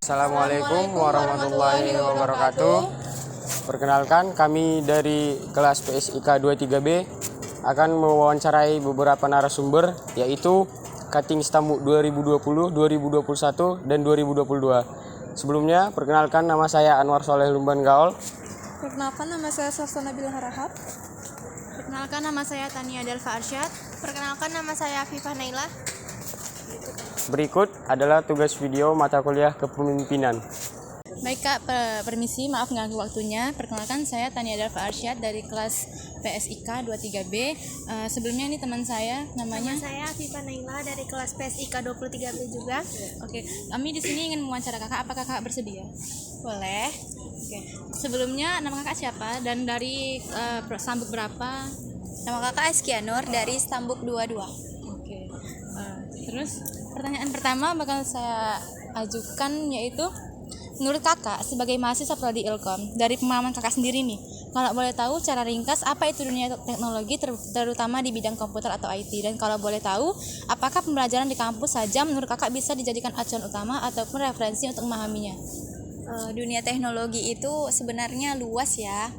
Assalamualaikum warahmatullahi wabarakatuh. Perkenalkan, kami dari kelas PSIK 23B akan mewawancarai beberapa narasumber, yaitu Cutting Stambuk 2020, 2021, dan 2022. Sebelumnya, perkenalkan, nama saya Anwar Soleh Lumban Gaul. Perkenalkan, nama saya Safsana Bila Harahap. Perkenalkan, nama saya Tania Delva Arsyad. Perkenalkan, nama saya Afifah Naila. Berikut adalah tugas video mata kuliah kepemimpinan. Baik Kak, permisi, maaf mengganggu waktunya. Perkenalkan, saya Tania Delva Arsyad dari kelas PSIK 23B. Sebelumnya ini teman saya, namanya? Nama saya Afifah Naila dari kelas PSIK 23B juga. Oke, kami di sini ingin mewawancara Kakak. Apakah Kakak bersedia? Boleh. Oke. Sebelumnya, nama Kakak siapa dan dari Stambuk berapa? Nama kakak Eskianur dari Stambuk 22. Oke. Terus pertanyaan pertama bakal saya ajukan, yaitu menurut kakak sebagai mahasiswa prodi Ilkom, dari pemahaman kakak sendiri nih, kalau boleh tahu secara ringkas apa itu dunia teknologi terutama di bidang komputer atau IT, dan kalau boleh tahu apakah pembelajaran di kampus saja menurut kakak bisa dijadikan acuan utama ataupun referensi untuk memahaminya? Dunia teknologi itu sebenarnya luas ya.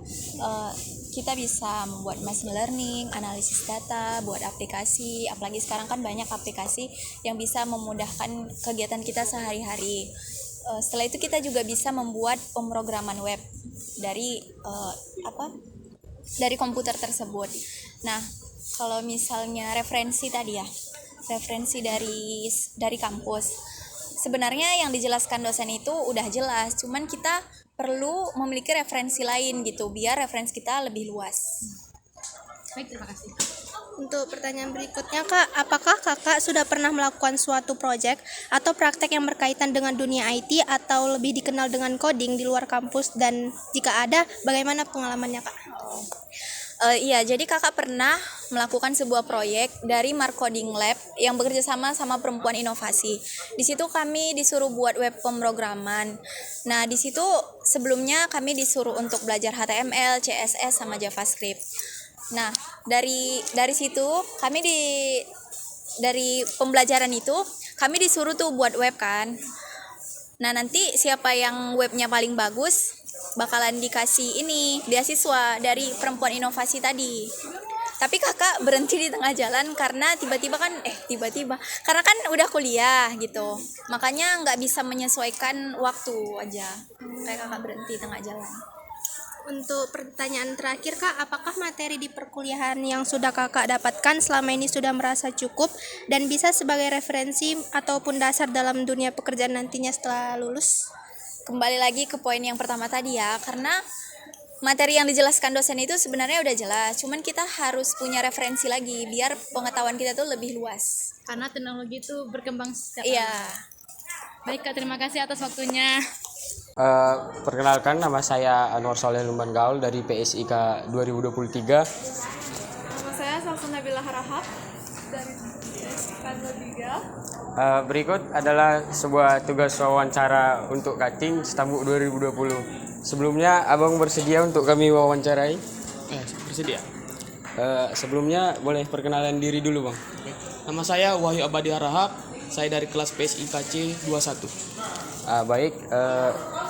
Kita bisa membuat machine learning, analisis data, buat aplikasi, apalagi sekarang kan banyak aplikasi yang bisa memudahkan kegiatan kita sehari-hari. Setelah itu kita juga bisa membuat pemrograman web dari dari komputer tersebut. Nah, kalau misalnya referensi tadi ya, referensi dari kampus. Sebenarnya yang dijelaskan dosen itu udah jelas, cuman kita perlu memiliki referensi lain gitu, biar referensi kita lebih luas. Baik, terima kasih. Untuk pertanyaan berikutnya, Kak, apakah Kakak sudah pernah melakukan suatu proyek atau praktek yang berkaitan dengan dunia IT atau lebih dikenal dengan coding di luar kampus, dan jika ada, bagaimana pengalamannya, Kak? Iya, jadi kakak pernah melakukan sebuah proyek dari Marcoding Lab yang bekerja sama Perempuan Inovasi. Di situ kami disuruh buat web pemrograman. Nah, di situ sebelumnya kami disuruh untuk belajar HTML, CSS, sama JavaScript. Nah, dari situ kami dari pembelajaran itu kami disuruh tuh buat web kan. Nah, nanti siapa yang webnya paling bagus bakalan dikasih beasiswa dari Perempuan Inovasi tadi. Tapi kakak berhenti di tengah jalan karena tiba-tiba kan udah kuliah gitu, makanya nggak bisa menyesuaikan waktu aja, kayak kakak berhenti tengah jalan. Untuk pertanyaan terakhir, Kak, apakah materi di perkuliahan yang sudah Kakak dapatkan selama ini sudah merasa cukup dan bisa sebagai referensi ataupun dasar dalam dunia pekerjaan nantinya setelah lulus? Kembali lagi ke poin yang pertama tadi ya, karena materi yang dijelaskan dosen itu sebenarnya udah jelas, cuman kita harus punya referensi lagi biar pengetahuan kita tuh lebih luas. Karena teknologi itu berkembang setiap Iya. Baik Kak, terima kasih atas waktunya. Perkenalkan, nama saya Anwar Soleh Lumban Gaul dari PSIK 2023. Nama saya Safsana Bila Harahap dari PSIK 23. Berikut adalah sebuah tugas wawancara untuk Cutting Stambuk 2020. Sebelumnya, abang bersedia untuk kami wawancarai? Bersedia. Sebelumnya boleh perkenalan diri dulu, Bang. Nama saya Wahyu Abadi Harahap. Saya dari kelas PSIKC 21. Baik,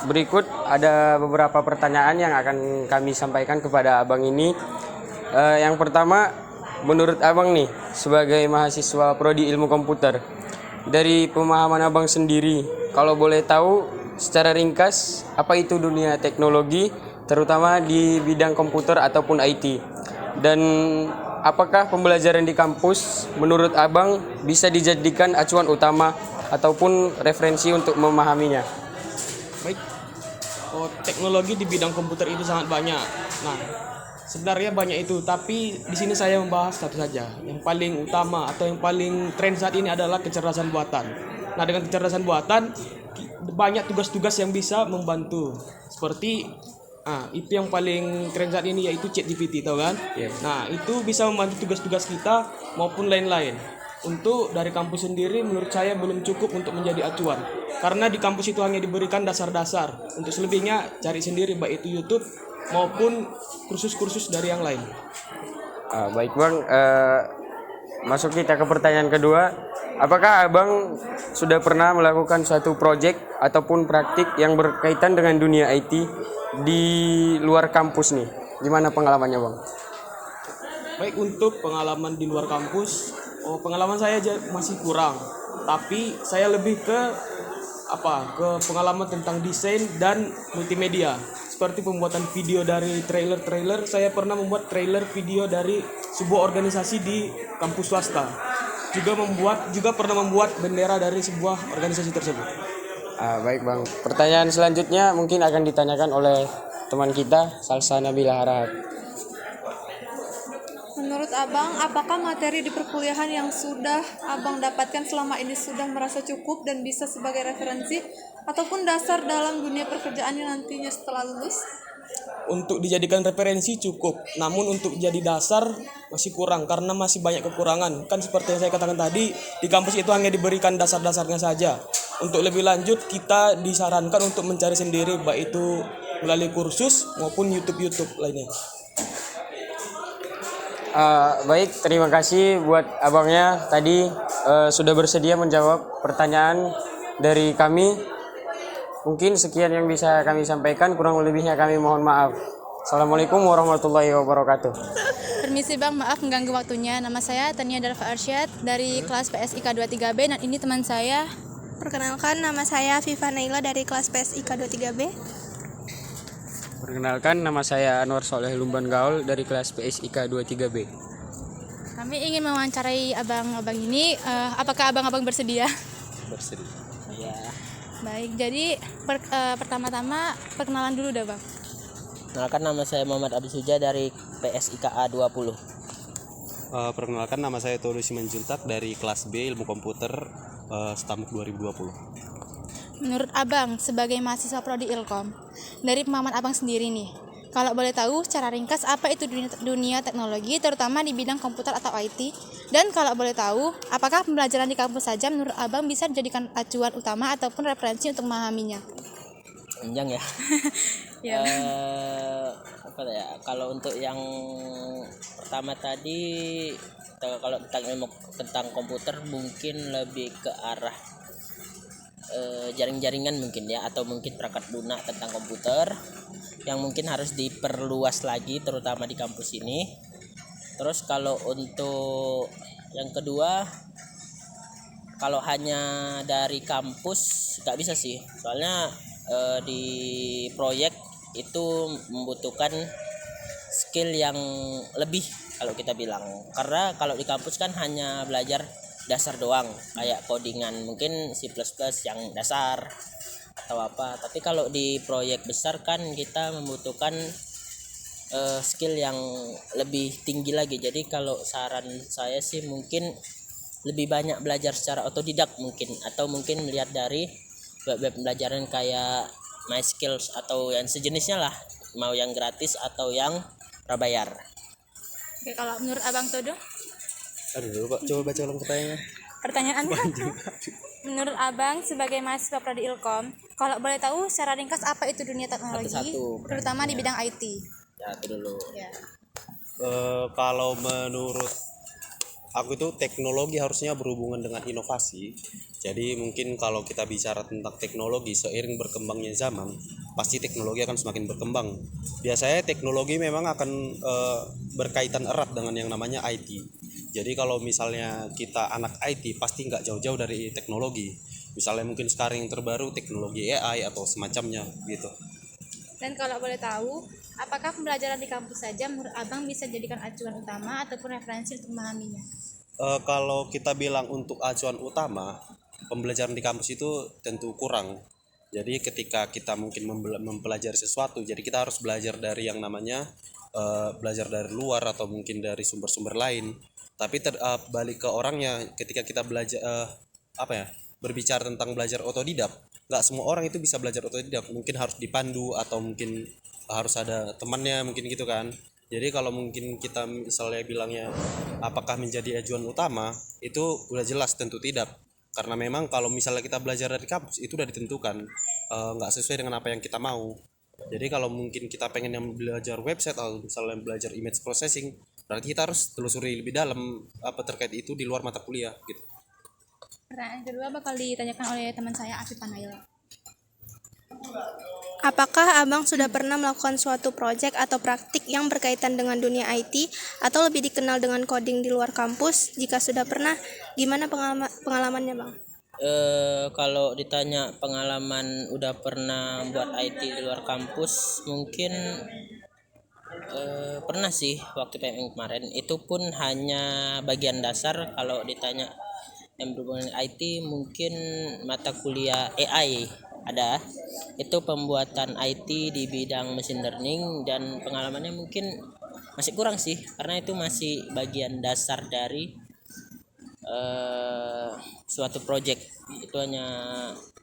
berikut ada beberapa pertanyaan yang akan kami sampaikan kepada abang ini. Yang pertama, menurut abang nih, sebagai mahasiswa prodi ilmu komputer, dari pemahaman abang sendiri, kalau boleh tahu secara ringkas, apa itu dunia teknologi, terutama di bidang komputer ataupun IT? Dan apakah pembelajaran di kampus menurut abang bisa dijadikan acuan utama ataupun referensi untuk memahaminya? Baik. Teknologi di bidang komputer itu sangat banyak. Nah, sebenarnya banyak itu, tapi di sini saya membahas satu saja. Yang paling utama atau yang paling tren saat ini adalah kecerdasan buatan. Nah, dengan kecerdasan buatan banyak tugas-tugas yang bisa membantu. Seperti itu yang paling tren saat ini, yaitu ChatGPT, tahu kan? Yes. Nah, itu bisa membantu tugas-tugas kita maupun lain-lain. Untuk dari kampus sendiri menurut saya belum cukup untuk menjadi acuan. Karena di kampus itu hanya diberikan dasar-dasar. Untuk selebihnya cari sendiri, baik itu YouTube maupun kursus-kursus dari yang lain. Baik Bang, masuk kita ke pertanyaan kedua. apakah Abang sudah pernah melakukan suatu proyek ataupun praktik yang berkaitan dengan dunia IT di luar kampus nih? Gimana pengalamannya, Bang? Baik, untuk pengalaman di luar kampus, pengalaman saya masih kurang. Tapi saya lebih ke pengalaman tentang desain dan multimedia. Seperti pembuatan video dari trailer. Saya pernah membuat trailer video dari sebuah organisasi di kampus swasta. Juga pernah membuat bendera dari sebuah organisasi tersebut. Baik, Bang. Pertanyaan selanjutnya mungkin akan ditanyakan oleh teman kita, Salsa Nabila Harahap. Menurut Abang, apakah materi di perkuliahan yang sudah Abang dapatkan selama ini sudah merasa cukup dan bisa sebagai referensi ataupun dasar dalam dunia pekerjaannya nantinya setelah lulus? Untuk dijadikan referensi cukup, namun untuk jadi dasar masih kurang karena masih banyak kekurangan. Kan seperti yang saya katakan tadi, di kampus itu hanya diberikan dasar-dasarnya saja. Untuk lebih lanjut, kita disarankan untuk mencari sendiri, baik itu melalui kursus maupun YouTube lainnya. Baik, terima kasih buat abangnya tadi sudah bersedia menjawab pertanyaan dari kami. Mungkin sekian yang bisa kami sampaikan, kurang lebihnya kami mohon maaf. Assalamualaikum warahmatullahi wabarakatuh. Permisi Bang, maaf mengganggu waktunya. Nama saya Tania Darfa Arsyad dari kelas PSIK 23B dan ini teman saya. Perkenalkan, nama saya Viva Naila dari kelas PSIK 23B. Perkenalkan, nama saya Anwar Soleh Lumban Gaul dari kelas PSIK 23B. Kami ingin mewawancarai abang-abang ini. Apakah abang-abang bersedia? Bersedia. Ya. Baik, jadi pertama-tama perkenalan dulu dah Bang. Perkenalkan, nama saya Muhammad Abdi Suja dari PSIK A20. Perkenalkan, nama saya Todo Simanjuntak dari kelas B Ilmu Komputer Stamuk 2020. Menurut Abang sebagai mahasiswa prodi Ilkom, dari pemahaman Abang sendiri nih, kalau boleh tahu secara ringkas apa itu dunia teknologi terutama di bidang komputer atau IT, dan kalau boleh tahu apakah pembelajaran di kampus saja menurut Abang bisa dijadikan acuan utama ataupun referensi untuk memahaminya? Panjang ya. Ya. Kalau untuk yang pertama tadi, kalau tentang komputer mungkin lebih ke arah jaring-jaringan mungkin ya, atau mungkin perangkat lunak tentang komputer yang mungkin harus diperluas lagi terutama di kampus ini. Terus kalau untuk yang kedua, kalau hanya dari kampus nggak bisa sih, soalnya di proyek itu membutuhkan skill yang lebih kalau kita bilang, karena kalau di kampus kan hanya belajar dasar doang kayak codingan mungkin C++ yang dasar atau apa, tapi kalau di proyek besar kan kita membutuhkan skill yang lebih tinggi lagi. Jadi kalau saran saya sih mungkin lebih banyak belajar secara otodidak mungkin, atau mungkin melihat dari web pembelajaran kayak MySkills atau yang sejenisnya lah, mau yang gratis atau yang prabayar. Oke, kalau menurut Abang Todo? Aduh, Pak, coba baca ulang pertanyaannya. Pertanyaannya, menurut Abang sebagai mahasiswa prodi Ilkom, kalau boleh tahu secara ringkas apa itu dunia teknologi, Satu-satu. terutama di bidang IT? Ya, itu dulu. Ya. Kalau menurut aku itu teknologi harusnya berhubungan dengan inovasi. Jadi mungkin kalau kita bicara tentang teknologi, seiring berkembangnya zaman, pasti teknologi akan semakin berkembang. Biasanya teknologi memang akan berkaitan erat dengan yang namanya IT. Jadi kalau misalnya kita anak IT, pasti nggak jauh-jauh dari teknologi. Misalnya mungkin sekarang yang terbaru teknologi AI atau semacamnya gitu. Dan kalau boleh tahu, apakah pembelajaran di kampus saja menurut Abang bisa dijadikan acuan utama ataupun referensi untuk memahaminya? Kalau kita bilang untuk acuan utama, pembelajaran di kampus itu tentu kurang. Jadi ketika kita mungkin mempelajari sesuatu, jadi kita harus belajar dari yang namanya belajar dari luar atau mungkin dari sumber-sumber lain. Tapi balik ke orangnya, ketika kita belajar berbicara tentang belajar otodidak, nggak semua orang itu bisa belajar otodidak. Mungkin harus dipandu atau mungkin harus ada temannya mungkin gitu kan. Jadi kalau mungkin kita misalnya bilangnya apakah menjadi ajuan utama, itu udah jelas tentu tidak. Karena memang kalau misalnya kita belajar dari kampus itu udah ditentukan nggak sesuai dengan apa yang kita mau. Jadi kalau mungkin kita pengen yang belajar website atau misalnya belajar image processing, berarti kita harus telusuri lebih dalam apa terkait itu di luar mata kuliah gitu. Pertanyaan kedua bakal ditanyakan oleh teman saya Afif Panail. Apakah Abang sudah pernah melakukan suatu proyek atau praktik yang berkaitan dengan dunia IT atau lebih dikenal dengan coding di luar kampus? Jika sudah pernah, gimana pengalamannya, Bang? Kalau ditanya pengalaman udah pernah buat IT di luar kampus, mungkin pernah sih waktu PMI kemarin. Itu pun hanya bagian dasar. Kalau ditanya yang berhubungan dengan IT, mungkin mata kuliah AI ada. Itu pembuatan IT di bidang machine learning, dan pengalamannya mungkin masih kurang sih, karena itu masih bagian dasar dari suatu project. Itu hanya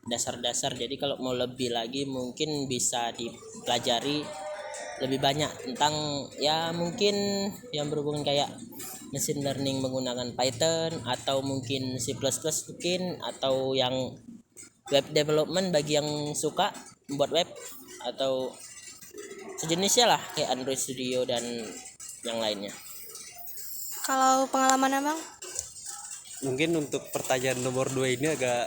dasar-dasar. Jadi kalau mau lebih lagi mungkin bisa dipelajari lebih banyak tentang ya mungkin yang berhubungan kayak machine learning menggunakan Python, atau mungkin C++ mungkin, atau yang web development bagi yang suka membuat web, atau sejenisnya lah kayak Android Studio dan yang lainnya. Kalau pengalaman Abang? Mungkin untuk pertanyaan nomor 2 ini agak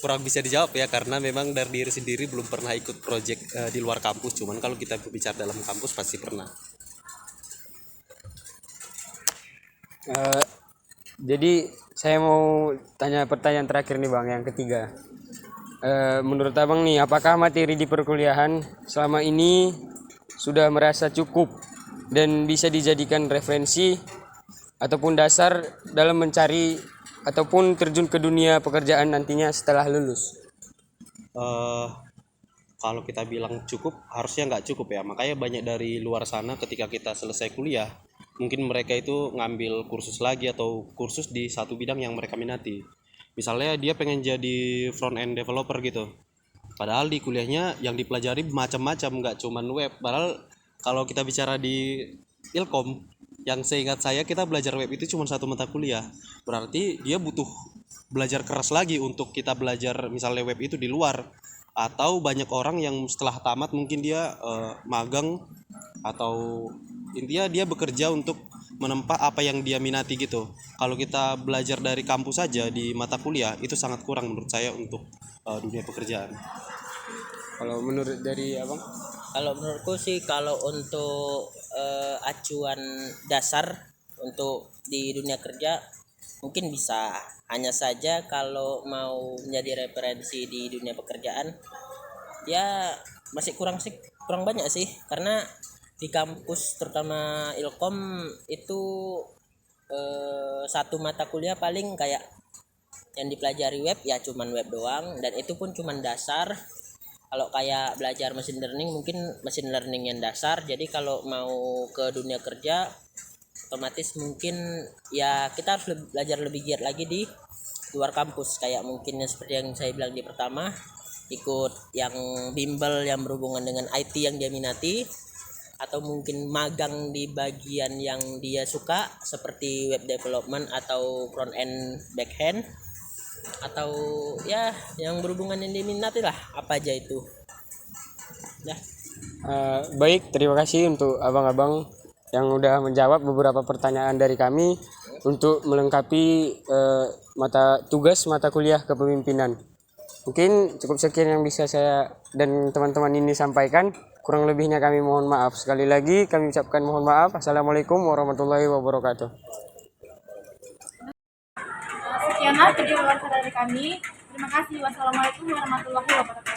kurang bisa dijawab ya, karena memang dari diri sendiri belum pernah ikut project di luar kampus. Cuman kalau kita berbicara dalam kampus pasti pernah. Jadi saya mau tanya pertanyaan terakhir nih Bang, yang ketiga. Menurut Abang nih, apakah materi di perkuliahan selama ini sudah merasa cukup dan bisa dijadikan referensi ataupun dasar dalam mencari ataupun terjun ke dunia pekerjaan nantinya setelah lulus? Kalau kita bilang cukup, harusnya nggak cukup ya. Makanya banyak dari luar sana ketika kita selesai kuliah, mungkin mereka itu ngambil kursus lagi atau kursus di satu bidang yang mereka minati. Misalnya dia pengen jadi front end developer gitu, padahal di kuliahnya yang dipelajari macam-macam, nggak cuman web. Padahal kalau kita bicara di Ilkom, yang seingat saya kita belajar web itu cuma satu mata kuliah. Berarti dia butuh belajar keras lagi untuk kita belajar misalnya web itu di luar. Atau banyak orang yang setelah tamat mungkin dia magang, atau intinya dia bekerja untuk menempa apa yang dia minati gitu. Kalau kita belajar dari kampus saja di mata kuliah, itu sangat kurang menurut saya untuk dunia pekerjaan. Kalau menurut dari Abang? Kalau menurutku sih, kalau untuk acuan dasar untuk di dunia kerja mungkin bisa. Hanya saja kalau mau menjadi referensi di dunia pekerjaan ya masih kurang banyak sih, karena di kampus terutama Ilkom itu satu mata kuliah paling kayak yang dipelajari web ya cuman web doang, dan itu pun cuman dasar. Kalau kayak belajar machine learning mungkin machine learning yang dasar. Jadi kalau mau ke dunia kerja otomatis mungkin ya kita harus belajar lebih giat lagi di luar kampus, kayak mungkin seperti yang saya bilang di pertama, ikut yang bimbel yang berhubungan dengan IT yang dia minati, atau mungkin magang di bagian yang dia suka seperti web development atau front end back end, atau ya yang berhubungan yang diminati lah, apa aja itu ya. Baik, terima kasih untuk abang-abang yang udah menjawab beberapa pertanyaan dari kami untuk melengkapi tugas mata kuliah kepemimpinan. Mungkin cukup sekian yang bisa saya dan teman-teman ini sampaikan. Kurang lebihnya kami mohon maaf. Sekali lagi kami ucapkan mohon maaf. Assalamualaikum warahmatullahi wabarakatuh. Sekianlah video wawancara dari kami. Terima kasih. Wassalamualaikum warahmatullahi wabarakatuh.